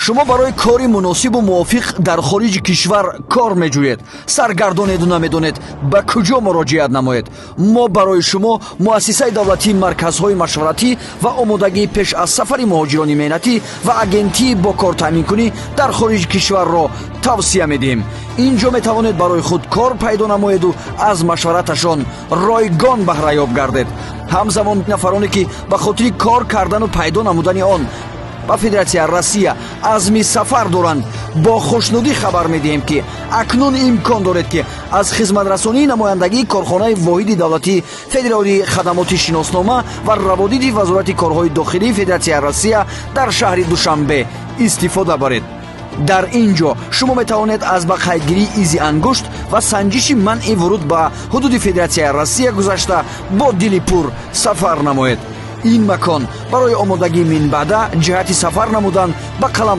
шумо барои кори муносибу мувофиқ дар хориҷи кишвар кор меҷӯед, саргардонеду намедонед ба куҷо муроҷиат намоед. мо барои шумо муассисаи давлатӣ, марказҳои машваратӣ ва омодагии пеш аз сафари муҳоҷирони меҳнатӣ ва агентии бо кортаъминкунӣ дар хориҷи кишварро тавсия медиҳем. инҷо метавонед барои худ кор пайдо намоеду аз машвараташон ройгон баҳраёб гардед. ҳамзамон нафароне ки ба хотири кор кардану пайдо намудани он ба Федератсияи Россия азми сафар доранд, бо хушнудӣ хабар медиҳем ки акнун имкон доред ки аз хизматрасонии намояндагии корхонаи воҳиди давлатии Федералии хадамоти шиноснома ва раводиди Вазорати корҳои дохилии Федератсияи Россия дар шаҳри Душанбе истифода баред. дар инҷо шумо метавонед аз ба қайдгирии изи ангушт ва санҷиши манъи вуруд ба ҳудуди Федератсияи Россия гузашта бо дили пур сафар намоед. ин макон барои омодагии минбаъда ҷиҳати сафар намудан ба қалам